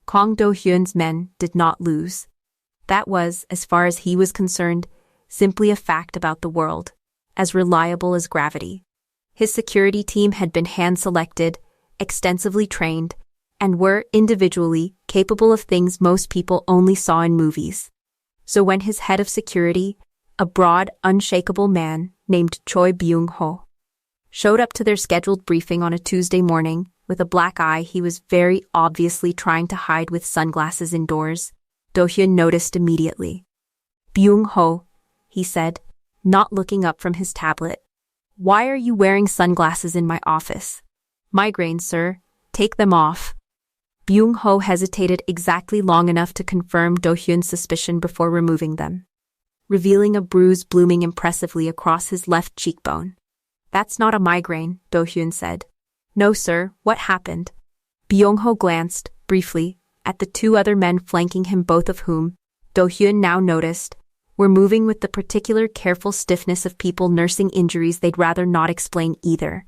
Kang Do-hyun's men did not lose. That was, as far as he was concerned, simply a fact about the world, as reliable as gravity. His security team had been hand-selected, extensively trained, and were, individually, capable of things most people only saw in movies. So when his head of security, a broad, unshakable man named Choi Byung-ho, showed up to their scheduled briefing on a Tuesday morning, with a black eye he was very obviously trying to hide with sunglasses indoors, Do-hyun noticed immediately. "Byung-ho," he said, not looking up from his tablet. "Why are you wearing sunglasses in my office?" "Migraine, sir. Take them off." Byung-ho hesitated exactly long enough to confirm Do-hyun's suspicion before removing them, revealing a bruise blooming impressively across his left cheekbone. "That's not a migraine," Do-hyun said. "No, sir, what happened?" Byung-ho glanced, briefly, at the two other men flanking him, both of whom, Do-hyun now noticed, were moving with the particular careful stiffness of people nursing injuries they'd rather not explain either.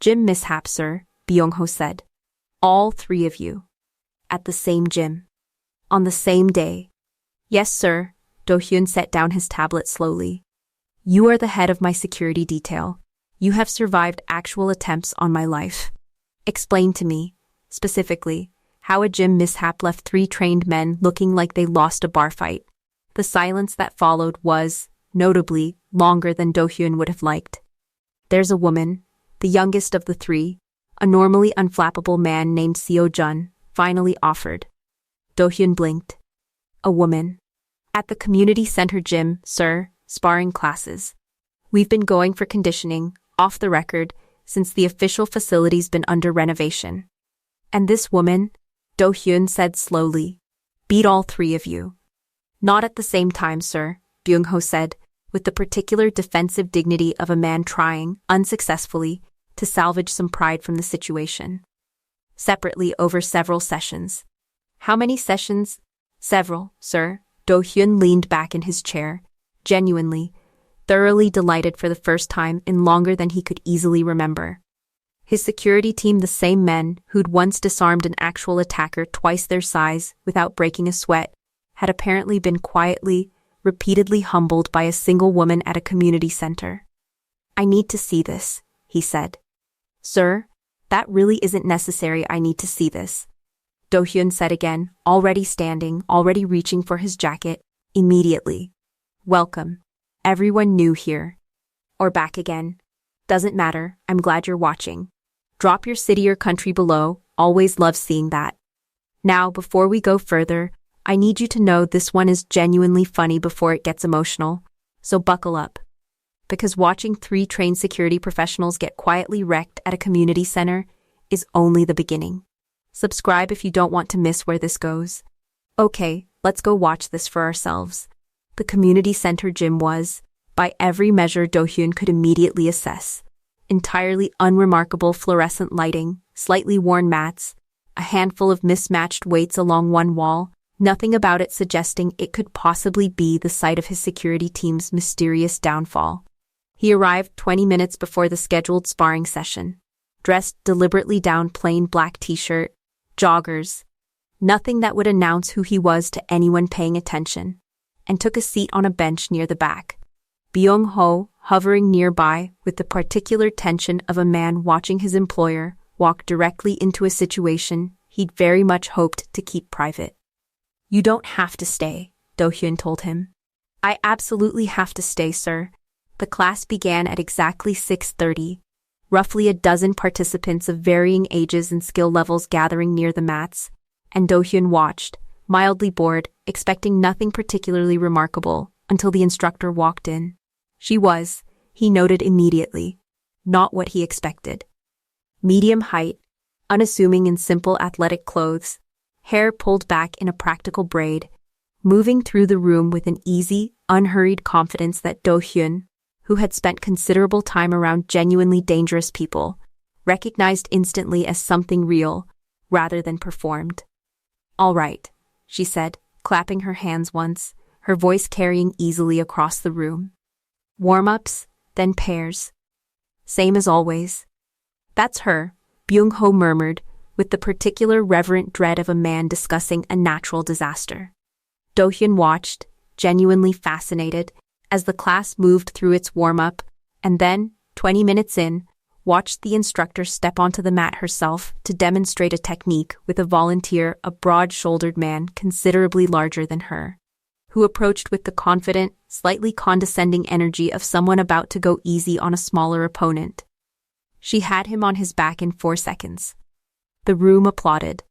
"Gym mishap, sir," Byung-ho said. "All three of you. At the same gym. On the same day." "Yes, sir," Do-hyun set down his tablet slowly. "You are the head of my security detail. You have survived actual attempts on my life. Explain to me, specifically, how a gym mishap left three trained men looking like they lost a bar fight." The silence that followed was, notably, longer than Do-hyun would have liked. "There's a woman, the youngest of the three, a normally unflappable man named Seo-jun, finally offered." Do-hyun blinked. "A woman?" "At the community center gym, sir, sparring classes. We've been going for conditioning, off the record, since the official facility's been under renovation. And this woman," Do-hyun said slowly, "beat all three of you." "Not at the same time, sir," Byung-ho said, with the particular defensive dignity of a man trying, unsuccessfully, to salvage some pride from the situation. "Separately over several sessions." "How many sessions?" "Several, sir." Do-hyun leaned back in his chair, genuinely, thoroughly delighted for the first time in longer than he could easily remember. His security team, the same men who'd once disarmed an actual attacker twice their size without breaking a sweat, had apparently been quietly, repeatedly humbled by a single woman at a community center. "I need to see this," he said. "Sir, that really isn't necessary. I need to see this," Do-hyun said again, already standing, already reaching for his jacket, immediately. "Welcome. Everyone new here. Or back again. Doesn't matter, I'm glad you're watching. Drop your city or country below, always love seeing that. Now, before we go further, I need you to know this one is genuinely funny before it gets emotional, so buckle up. Because watching three trained security professionals get quietly wrecked at a community center is only the beginning. Subscribe if you don't want to miss where this goes. Okay, let's go watch this for ourselves." The community center gym was, by every measure Do-hyun could immediately assess, entirely unremarkable fluorescent lighting, slightly worn mats, a handful of mismatched weights along one wall, nothing about it suggesting it could possibly be the site of his security team's mysterious downfall. He arrived 20 minutes before the scheduled sparring session, dressed deliberately down plain black t-shirt, joggers, nothing that would announce who he was to anyone paying attention, and took a seat on a bench near the back. Byung-ho, hovering nearby with the particular tension of a man watching his employer walk directly into a situation he'd very much hoped to keep private. "You don't have to stay," Do-hyun told him. "I absolutely have to stay, sir." The class began at exactly 6:30, roughly a dozen participants of varying ages and skill levels gathering near the mats, and Do-hyun watched, mildly bored, expecting nothing particularly remarkable, until the instructor walked in. She was, he noted immediately, not what he expected. Medium height, unassuming in simple athletic clothes, hair pulled back in a practical braid, moving through the room with an easy, unhurried confidence that Do-hyun, who had spent considerable time around genuinely dangerous people, recognized instantly as something real, rather than performed. "All right," she said, clapping her hands once, her voice carrying easily across the room. "Warm-ups, then pairs. Same as always." "That's her," Byung-ho murmured, with the particular reverent dread of a man discussing a natural disaster. Do-hyun watched, genuinely fascinated, as the class moved through its warm-up, and then, 20 minutes in, watched the instructor step onto the mat herself to demonstrate a technique with a volunteer, a broad-shouldered man considerably larger than her, who approached with the confident, slightly condescending energy of someone about to go easy on a smaller opponent. She had him on his back in 4 seconds. The room applauded.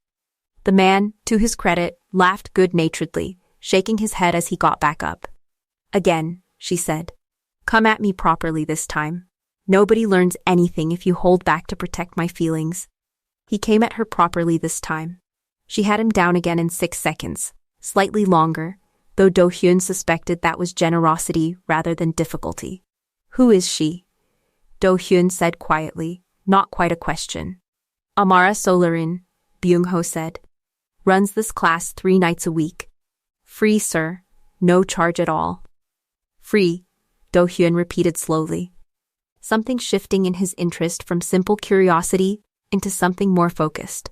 The man, to his credit, laughed good-naturedly, shaking his head as he got back up. "Again," she said. "Come at me properly this time. Nobody learns anything if you hold back to protect my feelings." He came at her properly this time. She had him down again in 6 seconds, slightly longer, though Do-hyun suspected that was generosity rather than difficulty. "Who is she?" Do-hyun said quietly, not quite a question. "Amara Solarin," Byung-ho said. "Runs this class 3 nights a week. Free, sir. No charge at all." "Free," Do-hyun repeated slowly, something shifting in his interest from simple curiosity into something more focused.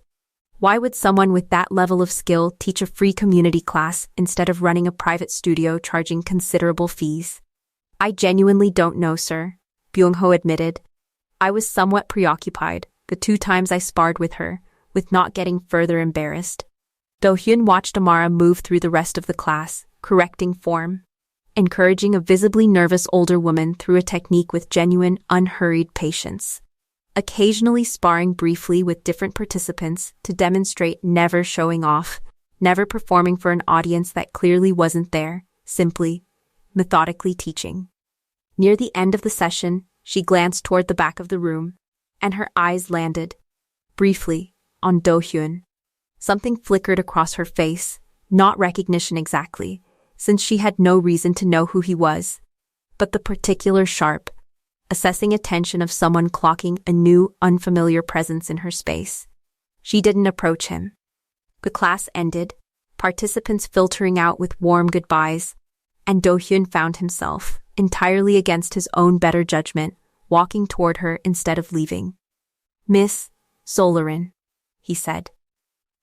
Why would someone with that level of skill teach a free community class instead of running a private studio charging considerable fees? "I genuinely don't know, sir," Byung-ho admitted. "I was somewhat preoccupied, the 2 times I sparred with her, with not getting further embarrassed." Do-hyun watched Amara move through the rest of the class, correcting form, encouraging a visibly nervous older woman through a technique with genuine, unhurried patience, occasionally sparring briefly with different participants to demonstrate never showing off, never performing for an audience that clearly wasn't there, simply, methodically teaching. Near the end of the session, she glanced toward the back of the room, and her eyes landed, briefly, on Do-hyun. Something flickered across her face, not recognition exactly, since she had no reason to know who he was, but the particular sharp, assessing attention of someone clocking a new, unfamiliar presence in her space. She didn't approach him. The class ended, participants filtering out with warm goodbyes, and Do-hyun found himself, entirely against his own better judgment, walking toward her instead of leaving. "Miss Solarin," he said.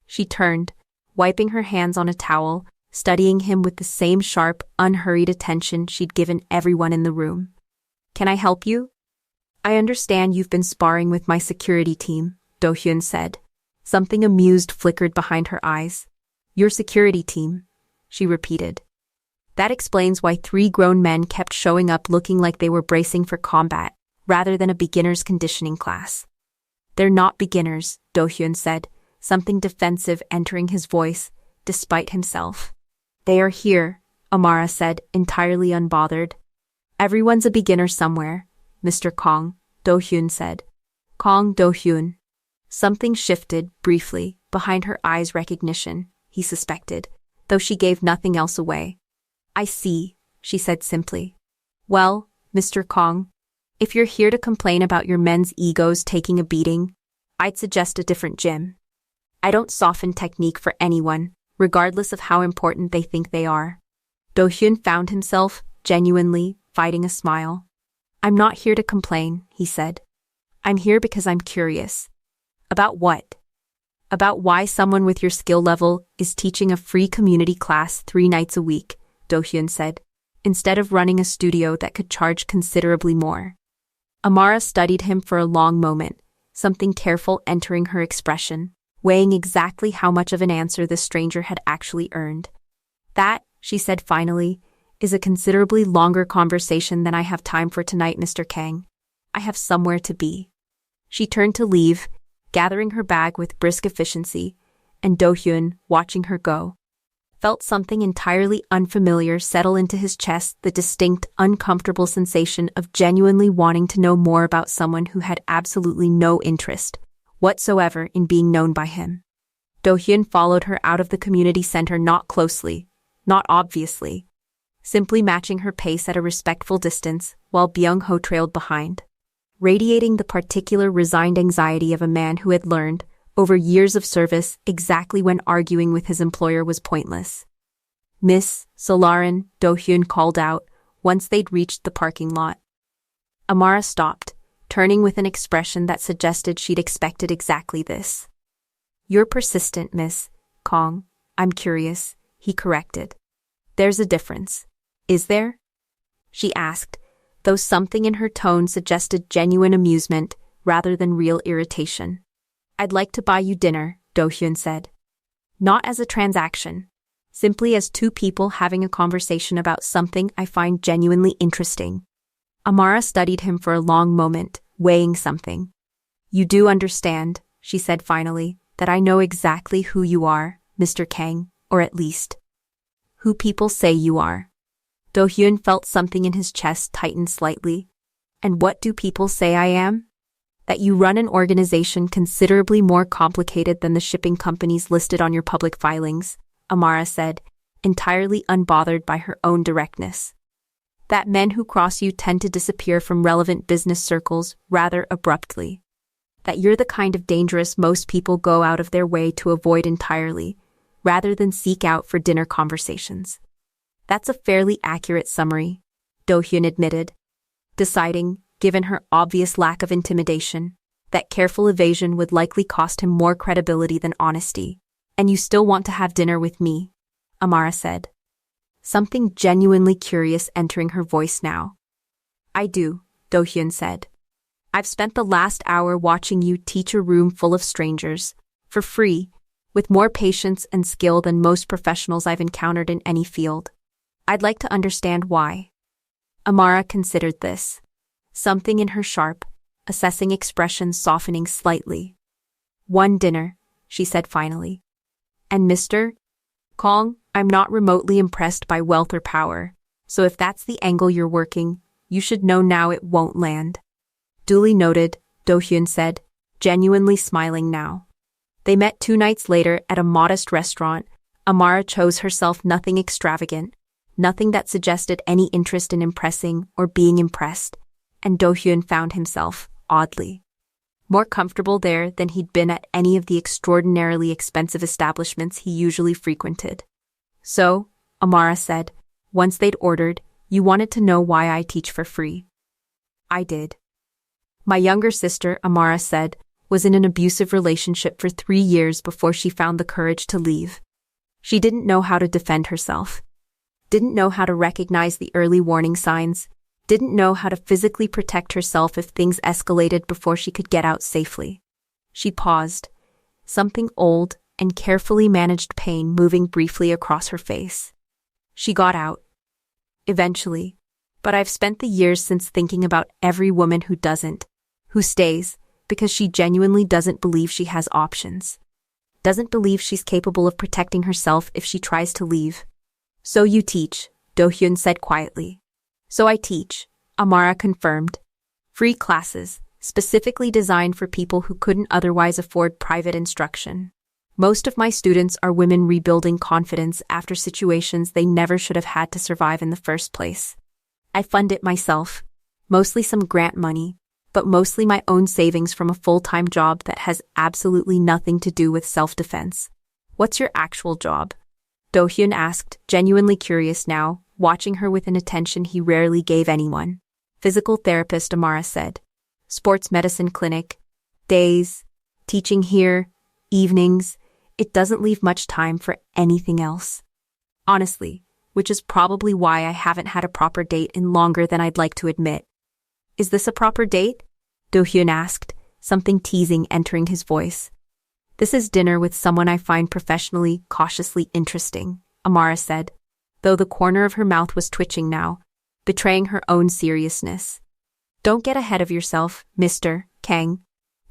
She turned, wiping her hands on a towel, studying him with the same sharp, unhurried attention she'd given everyone in the room. "Can I help you?" "I understand you've been sparring with my security team," Do-hyun said. Something amused flickered behind her eyes. "Your security team," she repeated. "That explains why 3 grown men kept showing up looking like they were bracing for combat, rather than a beginner's conditioning class." "They're not beginners," Do-hyun said, something defensive entering his voice, despite himself. "They are here," Amara said, entirely unbothered. "Everyone's a beginner somewhere, Mr. Kong," Do-hyun said. "Kong Do-hyun." Something shifted, briefly, behind her eyes recognition, he suspected, though she gave nothing else away. "I see," she said simply. "Well, Mr. Kong, if you're here to complain about your men's egos taking a beating, I'd suggest a different gym. I don't soften technique for anyone, regardless of how important they think they are." Do-hyun found himself, genuinely, fighting a smile. "I'm not here to complain," he said. "I'm here because I'm curious." "About what?" "About why someone with your skill level is teaching a free community class 3 nights a week," Do-hyun said, "instead of running a studio that could charge considerably more." Amara studied him for a long moment, something careful entering her expression, weighing exactly how much of an answer the stranger had actually earned. "That," she said finally, "is a considerably longer conversation than I have time for tonight, Mr. Kang. I have somewhere to be." She turned to leave, gathering her bag with brisk efficiency, and Do-hyun, watching her go, felt something entirely unfamiliar settle into his chest, the distinct, uncomfortable sensation of genuinely wanting to know more about someone who had absolutely no interest whatsoever in being known by him. Do-hyun followed her out of the community center, not closely, not obviously, simply matching her pace at a respectful distance, while Byung-ho trailed behind, radiating the particular resigned anxiety of a man who had learned, over years of service, exactly when arguing with his employer was pointless. "Miss Solarin," Do-hyun called out, once they'd reached the parking lot. Amara stopped, turning with an expression that suggested she'd expected exactly this. You're persistent, Miss Kong. I'm curious, he corrected. There's a difference. Is there? She asked, though something in her tone suggested genuine amusement rather than real irritation. I'd like to buy you dinner, Do-hyun said. Not as a transaction. Simply as two people having a conversation about something I find genuinely interesting. Amara studied him for a long moment, weighing something. You do understand, she said finally, that I know exactly who you are, Mr. Kang, or at least who people say you are. Do-hyun felt something in his chest tighten slightly. And what do people say I am? That you run an organization considerably more complicated than the shipping companies listed on your public filings, Amara said, entirely unbothered by her own directness. That men who cross you tend to disappear from relevant business circles rather abruptly. That you're the kind of dangerous most people go out of their way to avoid entirely, rather than seek out for dinner conversations. That's a fairly accurate summary, Do-hyun admitted, deciding, given her obvious lack of intimidation, that careful evasion would likely cost him more credibility than honesty. And you still want to have dinner with me, Amara said. Something genuinely curious entering her voice now. I do, Do-hyun said. I've spent the last hour watching you teach a room full of strangers, for free, with more patience and skill than most professionals I've encountered in any field. I'd like to understand why. Amara considered this. Something in her sharp, assessing expression softening slightly. One dinner, she said finally. And Mr. Kong, I'm not remotely impressed by wealth or power, so if that's the angle you're working, you should know now it won't land. Duly noted, Do-hyun said, genuinely smiling now. They met 2 nights later at a modest restaurant. Amara chose herself nothing extravagant, nothing that suggested any interest in impressing or being impressed, and Do-hyun found himself, oddly, more comfortable there than he'd been at any of the extraordinarily expensive establishments he usually frequented. So, Amara said, once they'd ordered, you wanted to know why I teach for free. I did. My younger sister, Amara said, was in an abusive relationship for 3 years before she found the courage to leave. She didn't know how to defend herself. Didn't know how to recognize the early warning signs. Didn't know how to physically protect herself if things escalated before she could get out safely. She paused, something old and carefully managed pain moving briefly across her face. She got out. Eventually. But I've spent the years since thinking about every woman who doesn't, who stays, because she genuinely doesn't believe she has options. Doesn't believe she's capable of protecting herself if she tries to leave. So you teach, Do-hyun said quietly. So I teach, Amara confirmed. Free classes, specifically designed for people who couldn't otherwise afford private instruction. Most of my students are women rebuilding confidence after situations they never should have had to survive in the first place. I fund it myself, mostly some grant money, but mostly my own savings from a full-time job that has absolutely nothing to do with self-defense. What's your actual job? Do-hyun asked, genuinely curious now, watching her with an attention he rarely gave anyone. Physical therapist, Amara said. Sports medicine clinic. Days. Teaching here. Evenings. It doesn't leave much time for anything else. Honestly, which is probably why I haven't had a proper date in longer than I'd like to admit. Is this a proper date? Do-hyun asked, something teasing entering his voice. This is dinner with someone I find professionally, cautiously interesting, Amara said, though the corner of her mouth was twitching now, betraying her own seriousness. Don't get ahead of yourself, Mr. Kang.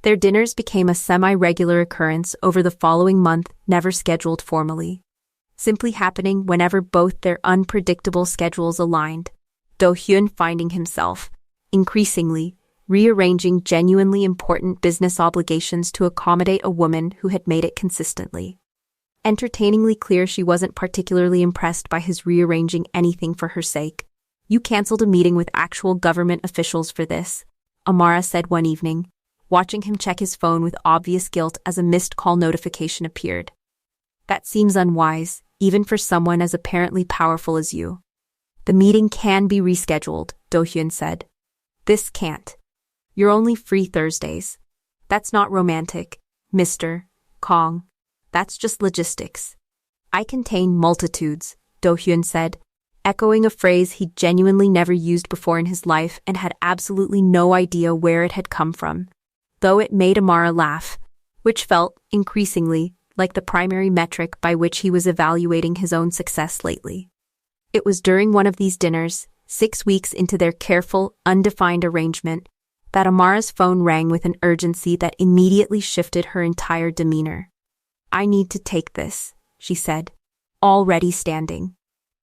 Their dinners became a semi-regular occurrence over the following month, never scheduled formally. Simply happening whenever both their unpredictable schedules aligned, Do-hyun finding himself, increasingly, rearranging genuinely important business obligations to accommodate a woman who had made it consistently. Entertainingly clear she wasn't particularly impressed by his rearranging anything for her sake. You canceled a meeting with actual government officials for this, Amara said one evening, watching him check his phone with obvious guilt as a missed call notification appeared. That seems unwise, even for someone as apparently powerful as you. The meeting can be rescheduled, Do-hyun said. This can't. You're only free Thursdays. That's not romantic, Mr. Kong, That's just logistics. I contain multitudes, Do-hyun said, echoing a phrase he'd genuinely never used before in his life and had absolutely no idea where it had come from. Though it made Amara laugh, which felt, increasingly, like the primary metric by which he was evaluating his own success lately. It was during one of these dinners, 6 weeks into their careful, undefined arrangement, that Amara's phone rang with an urgency that immediately shifted her entire demeanor. "I need to take this," she said, already standing.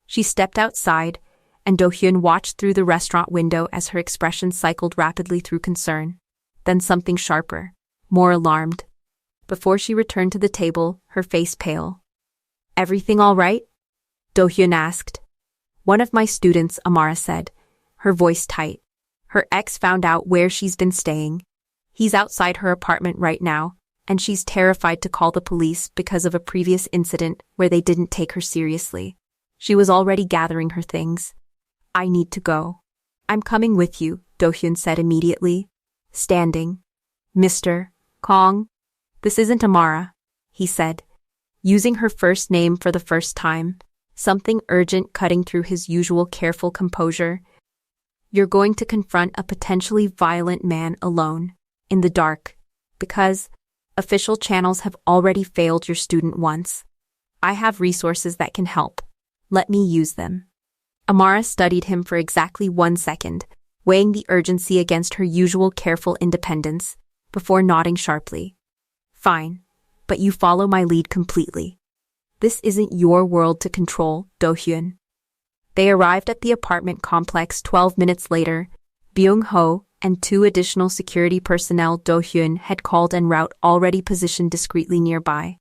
She stepped outside, and Do-hyun watched through the restaurant window as her expression cycled rapidly through concern, then something sharper, more alarmed. Before she returned to the table, her face pale. "Everything all right?" Do-hyun asked. "One of my students," Amara said, her voice tight. "Her ex found out where she's been staying. He's outside her apartment right now, and she's terrified to call the police because of a previous incident where they didn't take her seriously. She was already gathering her things. I need to go." "I'm coming with you," Do-hyun said immediately, standing. "Mr. Kong?" "This isn't Amara," he said, using her first name for the first time, something urgent cutting through his usual careful composure. "You're going to confront a potentially violent man alone, in the dark, because official channels have already failed your student once. I have resources that can help. Let me use them." Amara studied him for exactly 1 second, weighing the urgency against her usual careful independence, before nodding sharply. "Fine, but you follow my lead completely. This isn't your world to control, Do-hyun." They arrived at the apartment complex 12 minutes later. Byung-ho and 2 additional security personnel Do-hyun had called en route already positioned discreetly nearby,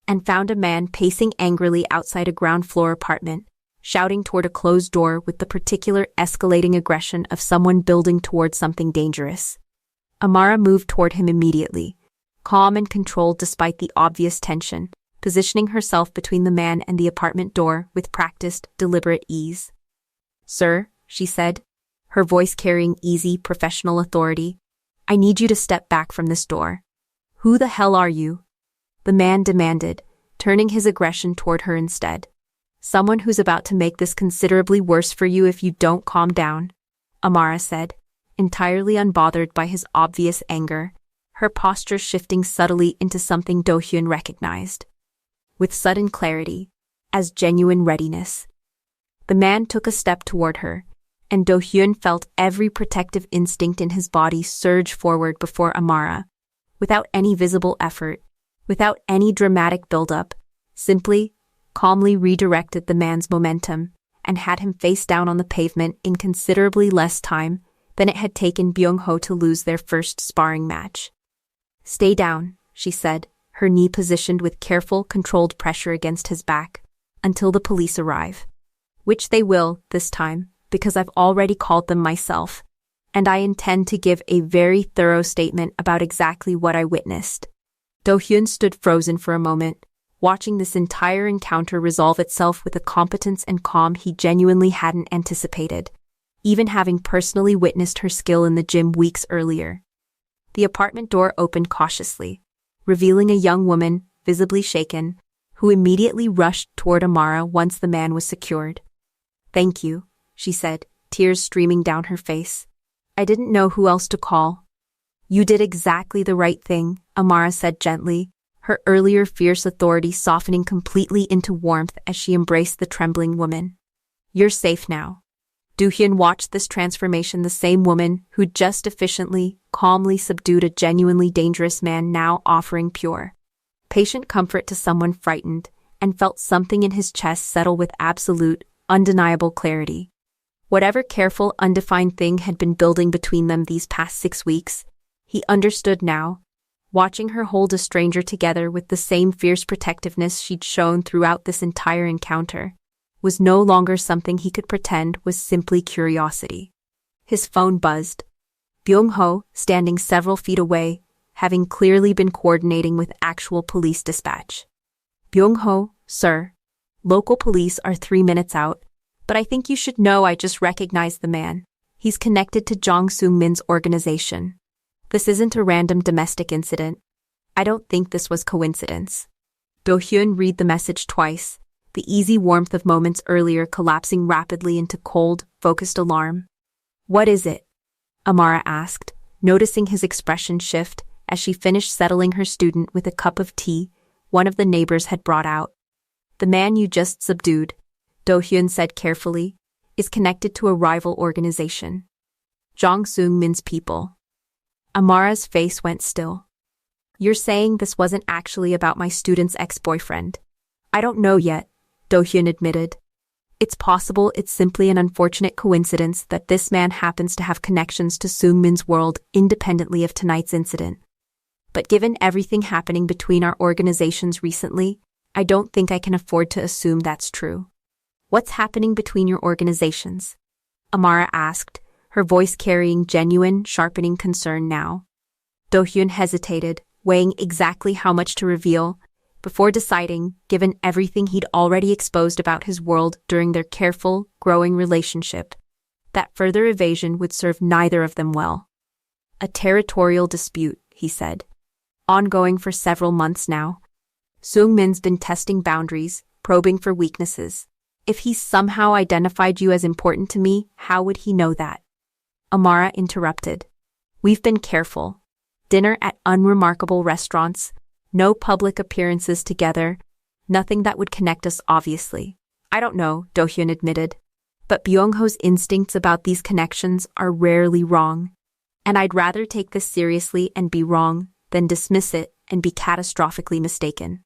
and found a man pacing angrily outside a ground-floor apartment, shouting toward a closed door with the particular escalating aggression of someone building toward something dangerous. Amara moved toward him immediately, calm and controlled despite the obvious tension, positioning herself between the man and the apartment door with practiced, deliberate ease. "Sir," she said, her voice carrying easy, professional authority, "I need you to step back from this door." "Who the hell are you?" the man demanded, turning his aggression toward her instead. "Someone who's about to make this considerably worse for you if you don't calm down," Amara said, entirely unbothered by his obvious anger, her posture shifting subtly into something Do-hyun recognized. With sudden clarity, as genuine readiness. The man took a step toward her, and Do-hyun felt every protective instinct in his body surge forward before Amara, without any visible effort, without any dramatic buildup, simply, calmly redirected the man's momentum and had him face down on the pavement in considerably less time than it had taken Byung-ho to lose their first sparring match. "Stay down," she said, her knee positioned with careful, controlled pressure against his back, "until the police arrive. Which they will, this time, because I've already called them myself, and I intend to give a very thorough statement about exactly what I witnessed." Do-hyun stood frozen for a moment, watching this entire encounter resolve itself with a competence and calm he genuinely hadn't anticipated, even having personally witnessed her skill in the gym weeks earlier. The apartment door opened cautiously, revealing a young woman, visibly shaken, who immediately rushed toward Amara once the man was secured. "Thank you," she said, tears streaming down her face. "I didn't know who else to call." "You did exactly the right thing," Amara said gently, her earlier fierce authority softening completely into warmth as she embraced the trembling woman. "You're safe now." Do-hyun watched this transformation, the same woman who'd just efficiently, calmly subdued a genuinely dangerous man now offering pure, patient comfort to someone frightened, and felt something in his chest settle with absolute, undeniable clarity. Whatever careful, undefined thing had been building between them these past 6 weeks, he understood now, watching her hold a stranger together with the same fierce protectiveness she'd shown throughout this entire encounter, was no longer something he could pretend was simply curiosity. His phone buzzed. Byung-ho, standing several feet away, having clearly been coordinating with actual police dispatch. "Byung-ho, sir. Local police are 3 minutes out, but I think you should know I just recognized the man. He's connected to Jong Sung-min's organization. This isn't a random domestic incident. I don't think this was coincidence." Do-hyun read the message twice, the easy warmth of moments earlier collapsing rapidly into cold, focused alarm. "What is it?" Amara asked, noticing his expression shift as she finished settling her student with a cup of tea one of the neighbors had brought out. "The man you just subdued," Do-hyun said carefully, "is connected to a rival organization. Jang Seung-min's people." Amara's face went still. "You're saying this wasn't actually about my student's ex-boyfriend?" "I don't know yet," Do-hyun admitted. "It's possible it's simply an unfortunate coincidence that this man happens to have connections to Seung-min's world independently of tonight's incident. But given everything happening between our organizations recently, I don't think I can afford to assume that's true." "What's happening between your organizations?" Amara asked, her voice carrying genuine, sharpening concern now. Do-hyun hesitated, weighing exactly how much to reveal, before deciding, given everything he'd already exposed about his world during their careful, growing relationship, that further evasion would serve neither of them well. "A territorial dispute," he said. "Ongoing for several months now. Seung-min's been testing boundaries, probing for weaknesses. If he somehow identified you as important to me, how would he know that?" Amara interrupted. "We've been careful. Dinner at unremarkable restaurants, no public appearances together, nothing that would connect us obviously." "I don't know," Do-hyun admitted. "But Byung-ho's instincts about these connections are rarely wrong. And I'd rather take this seriously and be wrong than dismiss it and be catastrophically mistaken."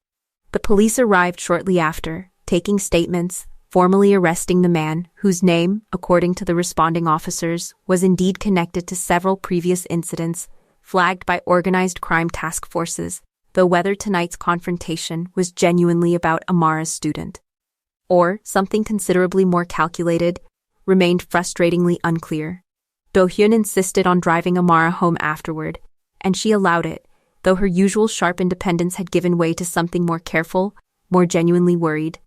The police arrived shortly after, taking statements, formally arresting the man, whose name, according to the responding officers, was indeed connected to several previous incidents flagged by organized crime task forces, though whether tonight's confrontation was genuinely about Amara's student, or something considerably more calculated, remained frustratingly unclear. Do-hyun insisted on driving Amara home afterward, and she allowed it, though her usual sharp independence had given way to something more careful, more genuinely worried.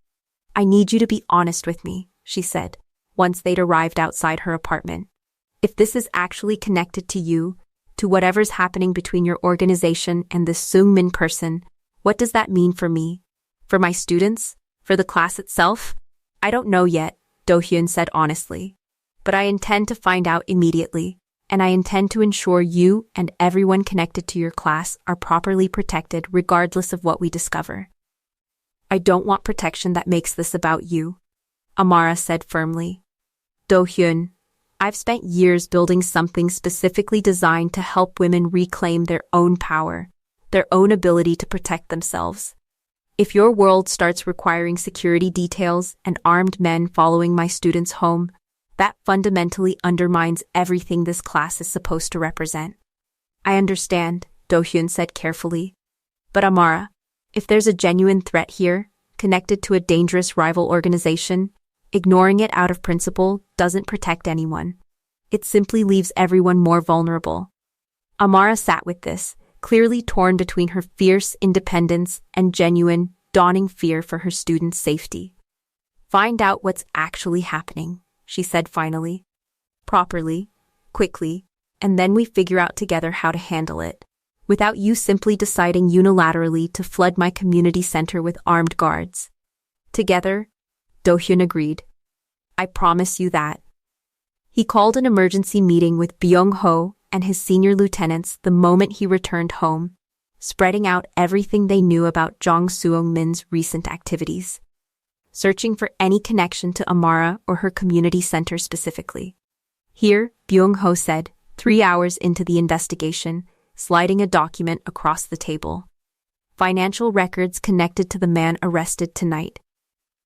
"I need you to be honest with me," she said, once they'd arrived outside her apartment. "If this is actually connected to you, to whatever's happening between your organization and this Seung-min person, what does that mean for me? For my students? For the class itself?" "I don't know yet," Do-hyun said honestly. "But I intend to find out immediately, and I intend to ensure you and everyone connected to your class are properly protected regardless of what we discover." "I don't want protection that makes this about you," Amara said firmly. "Do-hyun, I've spent years building something specifically designed to help women reclaim their own power, their own ability to protect themselves. If your world starts requiring security details and armed men following my students home, that fundamentally undermines everything this class is supposed to represent." "I understand," Do-hyun said carefully. "But Amara, if there's a genuine threat here, connected to a dangerous rival organization, ignoring it out of principle doesn't protect anyone. It simply leaves everyone more vulnerable." Amara sat with this, clearly torn between her fierce independence and genuine, dawning fear for her students' safety. "Find out what's actually happening," she said finally. "Properly, quickly, and then we figure out together how to handle it, without you simply deciding unilaterally to flood my community center with armed guards." "Together," Do-hyun agreed. "I promise you that." He called an emergency meeting with Byung-ho and his senior lieutenants the moment he returned home, spreading out everything they knew about Jang Seung-min's recent activities, searching for any connection to Amara or her community center specifically. "Here," Byung-ho said, 3 hours into the investigation, sliding a document across the table. "Financial records connected to the man arrested tonight.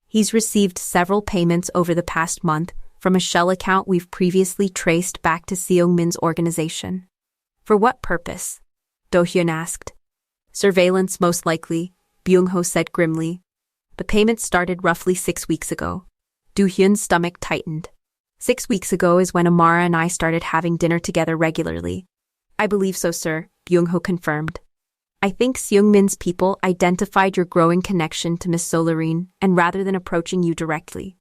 He's received several payments over the past month from a shell account we've previously traced back to Seung-min's organization." "For what purpose?" Do-hyun asked. "Surveillance, most likely," Byung-ho said grimly. "The payments started roughly 6 weeks ago." Do-hyun's stomach tightened. 6 weeks ago is when Amara and I started having dinner together regularly." "I believe so, sir," Byung-ho confirmed. "I think Seung-min's people identified your growing connection to Miss Solarine and rather than approaching you directly,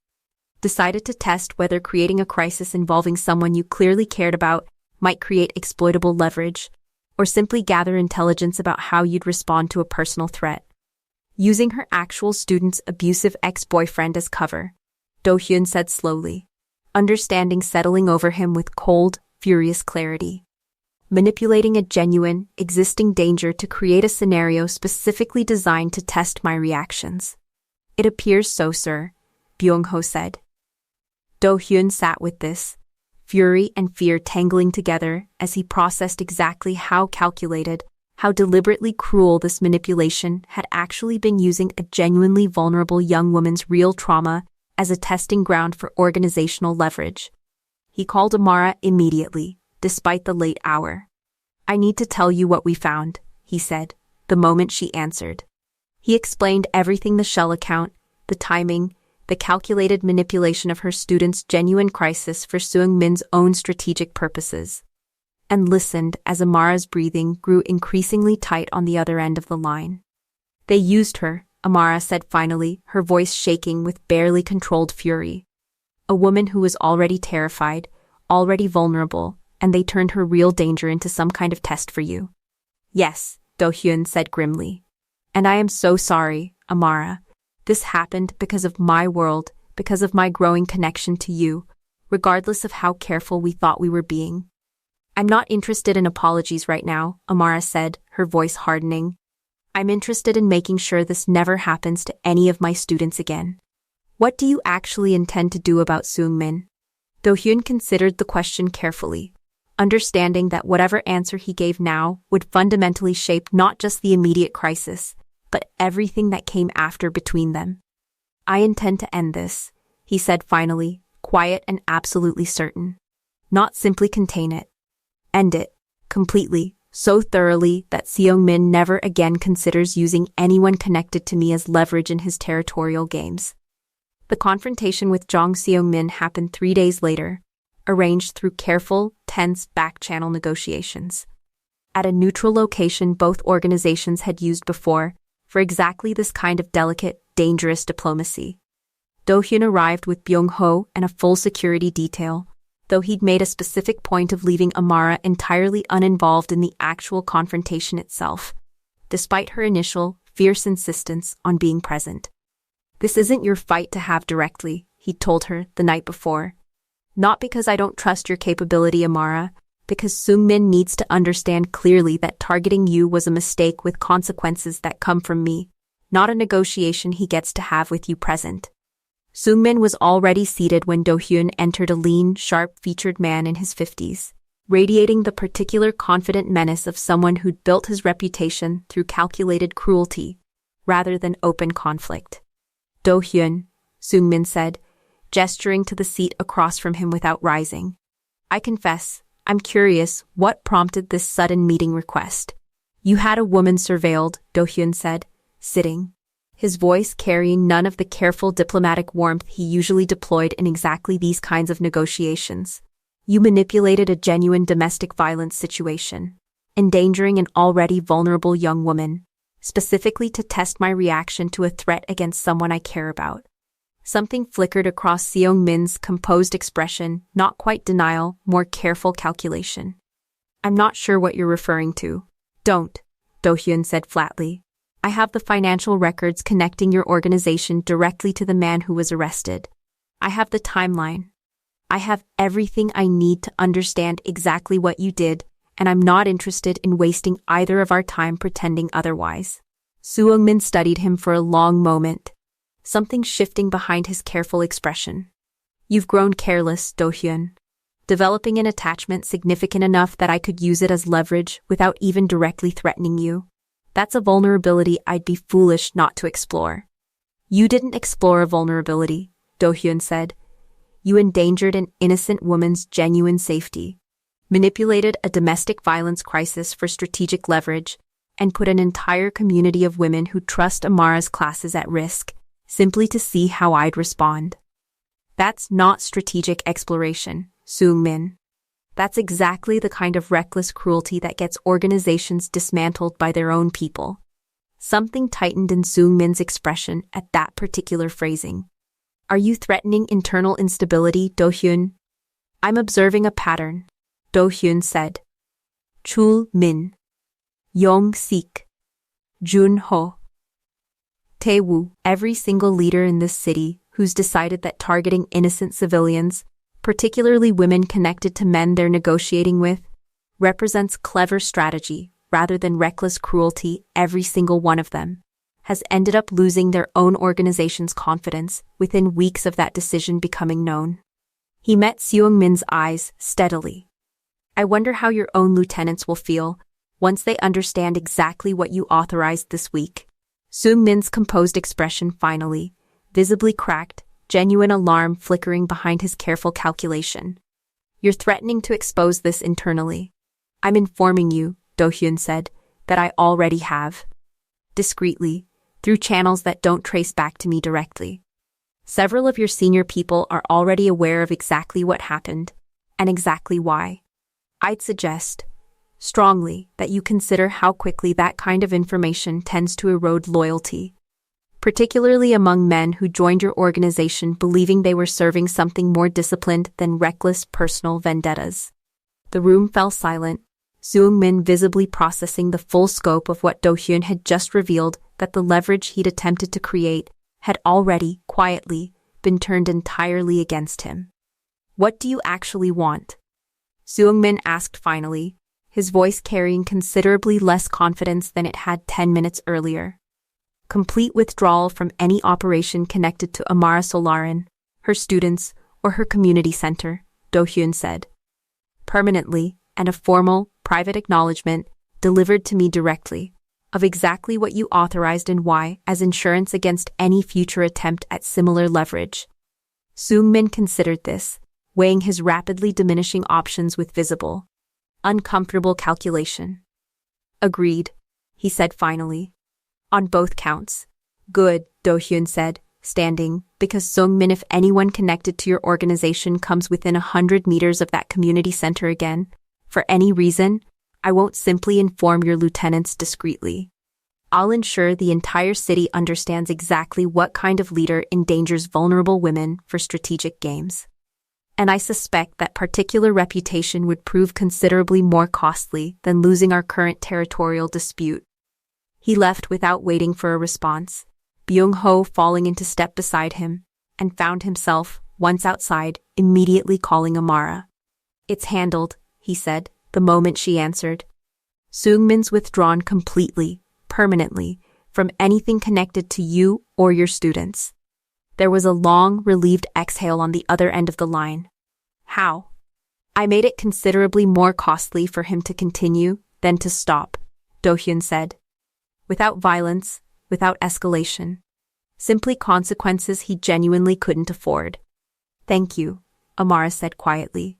decided to test whether creating a crisis involving someone you clearly cared about might create exploitable leverage, or simply gather intelligence about how you'd respond to a personal threat. using her actual student's abusive ex-boyfriend as cover, Do-hyun said slowly, understanding settling over him with cold, furious clarity. Manipulating a genuine, existing danger to create a scenario specifically designed to test my reactions. It appears so, sir, Byung-ho said. Do-hyun sat with this, fury and fear tangling together as he processed exactly how calculated, how deliberately cruel this manipulation had actually been, using a genuinely vulnerable young woman's real trauma as a testing ground for organizational leverage. He called Amara immediately, despite the late hour. I need to tell you what we found, he said, the moment she answered. He explained everything: the shell account, the timing, the calculated manipulation of her student's genuine crisis for Seung-min's own strategic purposes, and listened as Amara's breathing grew increasingly tight on the other end of the line. They used her, Amara said finally, her voice shaking with barely controlled fury. A woman who was already terrified, already vulnerable, and they turned her real danger into some kind of test for you. Yes, Do-hyun said grimly. And I am so sorry, Amara. This happened because of my world, because of my growing connection to you, regardless of how careful we thought we were being. I'm not interested in apologies right now, Amara said, her voice hardening. I'm interested in making sure this never happens to any of my students again. What do you actually intend to do about Seung-min? Do-hyun considered the question carefully, understanding that whatever answer he gave now would fundamentally shape not just the immediate crisis, but everything that came after between them. I intend to end this, he said finally, quiet and absolutely certain. Not simply contain it. End it, completely, so thoroughly that Seung-min never again considers using anyone connected to me as leverage in his territorial games. The confrontation with Jong Seung-min happened 3 days later, arranged through careful, tense back-channel negotiations. At a neutral location both organizations had used before, for exactly this kind of delicate, dangerous diplomacy. Do-hyun arrived with Byung-ho and a full security detail, though he'd made a specific point of leaving Amara entirely uninvolved in the actual confrontation itself, despite her initial, fierce insistence on being present. This isn't your fight to have directly, he'd told her the night before. Not because I don't trust your capability, Amara, because Seung-min needs to understand clearly that targeting you was a mistake with consequences that come from me, not a negotiation he gets to have with you present. Seung-min was already seated when Do-hyun entered, a lean, sharp-featured man in his 50s, radiating the particular confident menace of someone who'd built his reputation through calculated cruelty, rather than open conflict. Do-hyun, Seung-min said, gesturing to the seat across from him without rising. I confess, I'm curious what prompted this sudden meeting request. You had a woman surveilled, Do-hyun said, sitting, his voice carrying none of the careful diplomatic warmth he usually deployed in exactly these kinds of negotiations. You manipulated a genuine domestic violence situation, endangering an already vulnerable young woman, specifically to test my reaction to a threat against someone I care about. Something flickered across Seung-min's composed expression, not quite denial, more careful calculation. I'm not sure what you're referring to. Don't, Do-hyun said flatly. I have the financial records connecting your organization directly to the man who was arrested. I have the timeline. I have everything I need to understand exactly what you did, and I'm not interested in wasting either of our time pretending otherwise. Seung-min studied him for a long moment, something shifting behind his careful expression. You've grown careless, Do-hyun, developing an attachment significant enough that I could use it as leverage without even directly threatening you. That's a vulnerability I'd be foolish not to explore. You didn't explore a vulnerability, Do-hyun said. You endangered an innocent woman's genuine safety, manipulated a domestic violence crisis for strategic leverage, and put an entire community of women who trust Amara's classes at risk, simply to see how I'd respond. That's not strategic exploration, Seung-min. That's exactly the kind of reckless cruelty that gets organizations dismantled by their own people. Something tightened in Seung-min's expression at that particular phrasing. Are you threatening internal instability, Do-hyun? I'm observing a pattern, Do-hyun said. Chul-min, Yong-sik, Jun-ho. Tae-woo, every single leader in this city who's decided that targeting innocent civilians, particularly women connected to men they're negotiating with, represents clever strategy rather than reckless cruelty. Every single one of them has ended up losing their own organization's confidence within weeks of that decision becoming known. He met Seung-min's eyes steadily. I wonder how your own lieutenants will feel once they understand exactly what you authorized this week. Seung-min's composed expression finally, visibly cracked, genuine alarm flickering behind his careful calculation. You're threatening to expose this internally. I'm informing you, Do-hyun said, that I already have. Discreetly, through channels that don't trace back to me directly. Several of your senior people are already aware of exactly what happened, and exactly why. I'd suggest, strongly, that you consider how quickly that kind of information tends to erode loyalty, particularly among men who joined your organization believing they were serving something more disciplined than reckless personal vendettas. The room fell silent, Seung-min visibly processing the full scope of what Do-hyun had just revealed, that the leverage he'd attempted to create had already, quietly, been turned entirely against him. What do you actually want? Seung-min asked finally, his voice carrying considerably less confidence than it had 10 minutes earlier. Complete withdrawal from any operation connected to Amara Solarin, her students, or her community center, Do-hyun said. Permanently, and a formal, private acknowledgement, delivered to me directly, of exactly what you authorized and why, as insurance against any future attempt at similar leverage. Seung-min considered this, weighing his rapidly diminishing options with visible, uncomfortable calculation. Agreed, he said finally. On both counts. Good, Do-hyun said, standing, because Seung-min, if anyone connected to your organization comes within 100 meters of that community center again, for any reason, I won't simply inform your lieutenants discreetly. I'll ensure the entire city understands exactly what kind of leader endangers vulnerable women for strategic games. And I suspect that particular reputation would prove considerably more costly than losing our current territorial dispute. He left without waiting for a response, Byung-ho falling into step beside him, and found himself, once outside, immediately calling Amara. It's handled, he said, the moment she answered. Seung-min's withdrawn completely, permanently, from anything connected to you or your students. There was a long, relieved exhale on the other end of the line. How? I made it considerably more costly for him to continue than to stop, Do-hyun said. Without violence, without escalation. Simply consequences he genuinely couldn't afford. Thank you, Amara said quietly,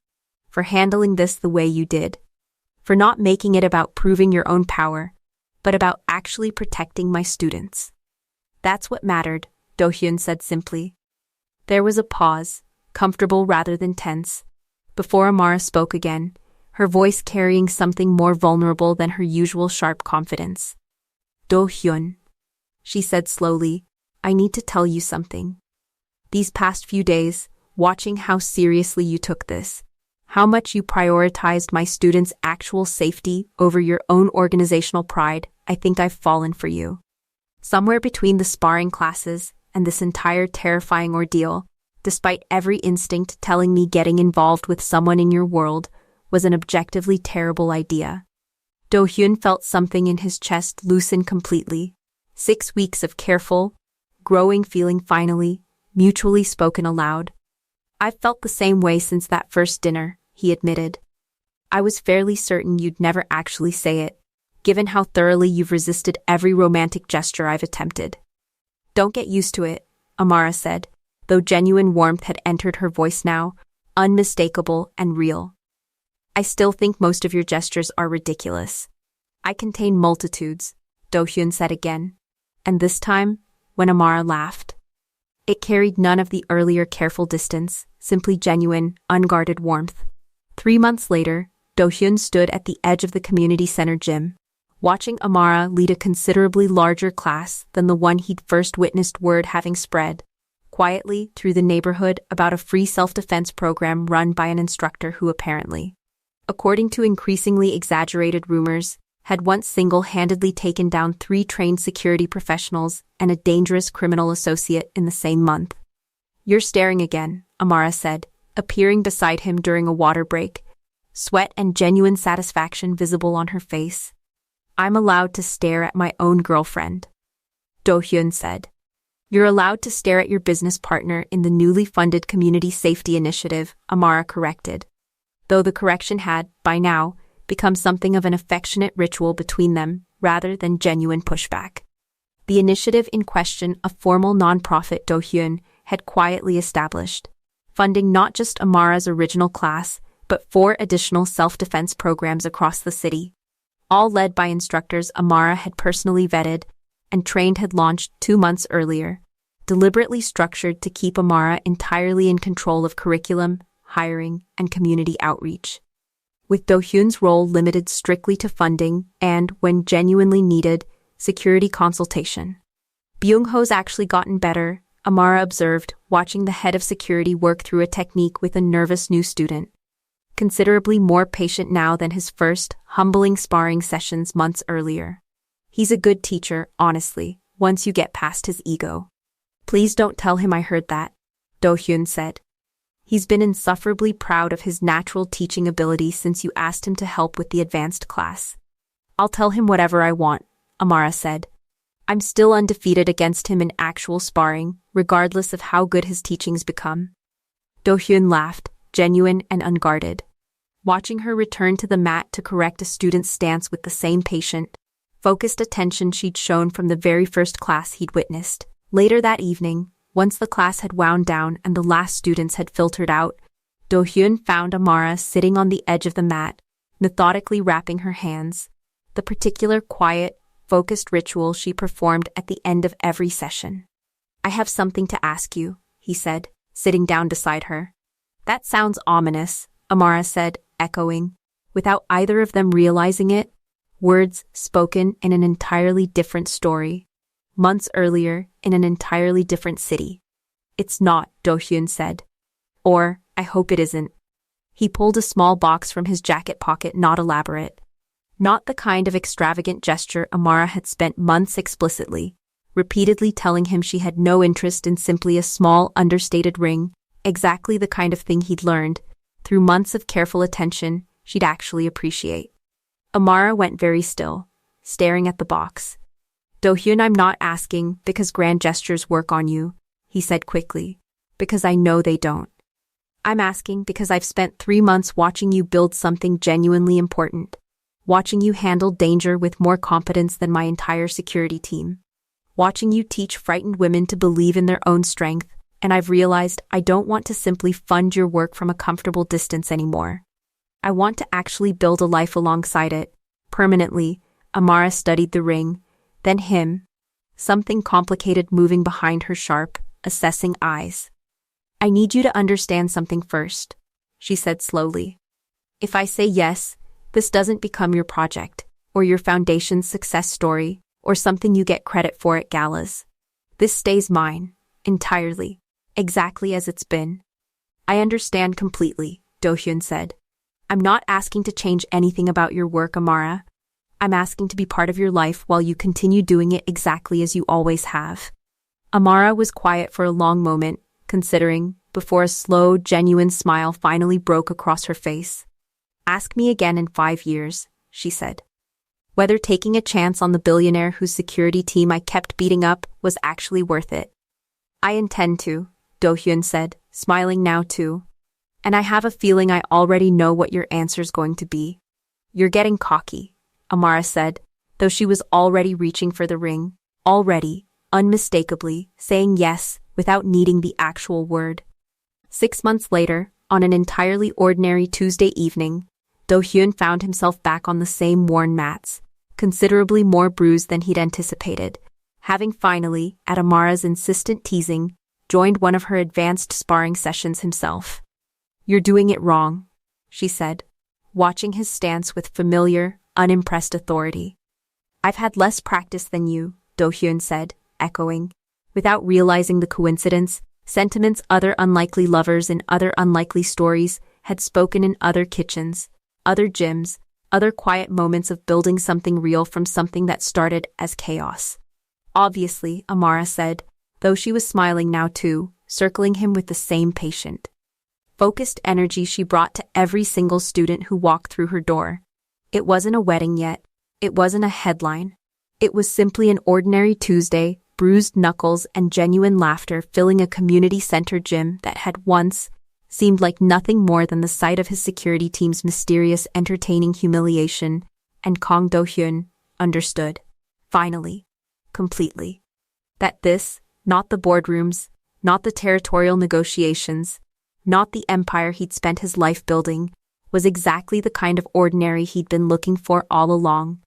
for handling this the way you did. For not making it about proving your own power, but about actually protecting my students. That's what mattered, Do-hyun said simply. There was a pause, comfortable rather than tense, before Amara spoke again, her voice carrying something more vulnerable than her usual sharp confidence. Do-hyun, she said slowly, I need to tell you something. These past few days, watching how seriously you took this, how much you prioritized my students' actual safety over your own organizational pride, I think I've fallen for you. Somewhere between the sparring classes and this entire terrifying ordeal, despite every instinct telling me getting involved with someone in your world was an objectively terrible idea. Do-hyun felt something in his chest loosen completely. 6 weeks of careful, growing feeling finally, mutually spoken aloud. I've felt the same way since that first dinner, he admitted. I was fairly certain you'd never actually say it, given how thoroughly you've resisted every romantic gesture I've attempted. Don't get used to it, Amara said, though genuine warmth had entered her voice now, unmistakable and real. I still think most of your gestures are ridiculous. I contain multitudes, Do-hyun said again, and this time, when Amara laughed, it carried none of the earlier careful distance, simply genuine, unguarded warmth. 3 months later, Do-hyun stood at the edge of the community center gym, watching Amara lead a considerably larger class than the one he'd first witnessed word having spread, quietly through the neighborhood about a free self-defense program run by an instructor who apparently, according to increasingly exaggerated rumors, had once single-handedly taken down 3 trained security professionals and a dangerous criminal associate in the same month. "You're staring again," Amara said, appearing beside him during a water break, sweat and genuine satisfaction visible on her face. "I'm allowed to stare at my own girlfriend," Do-hyun said. "You're allowed to stare at your business partner in the newly funded Community Safety Initiative," Amara corrected, though the correction had, by now, become something of an affectionate ritual between them rather than genuine pushback. The initiative in question, a formal nonprofit Do-hyun had quietly established, funding not just Amara's original class, but 4 additional self-defense programs across the city, all led by instructors Amara had personally vetted and trained had launched 2 months earlier, deliberately structured to keep Amara entirely in control of curriculum, hiring, and community outreach. With Do-hyun's role limited strictly to funding and, when genuinely needed, security consultation. Byung-ho's actually gotten better, Amara observed, watching the head of security work through a technique with a nervous new student. Considerably more patient now than his first, humbling sparring sessions months earlier. "He's a good teacher, honestly, once you get past his ego." "Please don't tell him I heard that," Do-hyun said. "He's been insufferably proud of his natural teaching ability since you asked him to help with the advanced class." "I'll tell him whatever I want," Amara said. "I'm still undefeated against him in actual sparring, regardless of how good his teachings become." Do-hyun laughed, genuine and unguarded. Watching her return to the mat to correct a student's stance with the same patient, focused attention she'd shown from the very first class he'd witnessed. Later that evening, once the class had wound down and the last students had filtered out, Do-hyun found Amara sitting on the edge of the mat, methodically wrapping her hands, the particular quiet, focused ritual she performed at the end of every session. "I have something to ask you," he said, sitting down beside her. "That sounds ominous," Amara said, echoing, without either of them realizing it, words spoken in an entirely different story. Months earlier, in an entirely different city. "It's not," Do-hyun said. "Or, I hope it isn't." He pulled a small box from his jacket pocket, not elaborate. Not the kind of extravagant gesture Amara had spent months explicitly, repeatedly telling him she had no interest in, simply a small, understated ring, exactly the kind of thing he'd learned, through months of careful attention, she'd actually appreciate. Amara went very still, staring at the box. "Do-hyun, I'm not asking because grand gestures work on you," he said quickly, "because I know they don't. I'm asking because I've spent 3 months watching you build something genuinely important, watching you handle danger with more competence than my entire security team, watching you teach frightened women to believe in their own strength, and I've realized I don't want to simply fund your work from a comfortable distance anymore. I want to actually build a life alongside it, permanently." Amara studied the ring, then him, something complicated moving behind her sharp, assessing eyes. "I need you to understand something first," she said slowly. "If I say yes, this doesn't become your project, or your foundation's success story, or something you get credit for at galas. This stays mine, entirely, exactly as it's been." "I understand completely," Do-hyun said. "I'm not asking to change anything about your work, Amara. I'm asking to be part of your life while you continue doing it exactly as you always have." Amara was quiet for a long moment, considering, before a slow, genuine smile finally broke across her face. "Ask me again in 5 years," she said. "Whether taking a chance on the billionaire whose security team I kept beating up was actually worth it." "I intend to," Do-hyun said, smiling now too. "And I have a feeling I already know what your answer's going to be." "You're getting cocky," Amara said, though she was already reaching for the ring, already, unmistakably, saying yes without needing the actual word. 6 months later, on an entirely ordinary Tuesday evening, Do-hyun found himself back on the same worn mats, considerably more bruised than he'd anticipated, having finally, at Amara's insistent teasing, joined one of her advanced sparring sessions himself. "You're doing it wrong," she said, watching his stance with familiar, unimpressed authority. "I've had less practice than you," Do-hyun said, echoing, without realizing the coincidence, sentiments other unlikely lovers in other unlikely stories had spoken in other kitchens, other gyms, other quiet moments of building something real from something that started as chaos. Obviously, Amara said, though she was smiling now too, circling him with the same patient, focused energy she brought to every single student who walked through her door. It wasn't a wedding yet. It wasn't a headline. It was simply an ordinary Tuesday, bruised knuckles and genuine laughter filling a community-centered gym that had once seemed like nothing more than the sight of his security team's mysterious, entertaining humiliation, and Kang Do-hyun understood, finally, completely, that this, not the boardrooms, not the territorial negotiations, not the empire he'd spent his life building, was exactly the kind of ordinary he'd been looking for all along.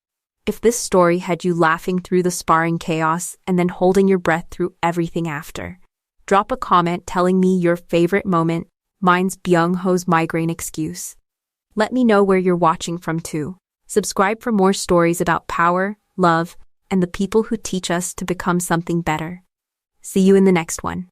If this story had you laughing through the sparring chaos and then holding your breath through everything after, drop a comment telling me your favorite moment. Mine's Byung-ho's migraine excuse. Let me know where you're watching from too. Subscribe for more stories about power, love, and the people who teach us to become something better. See you in the next one.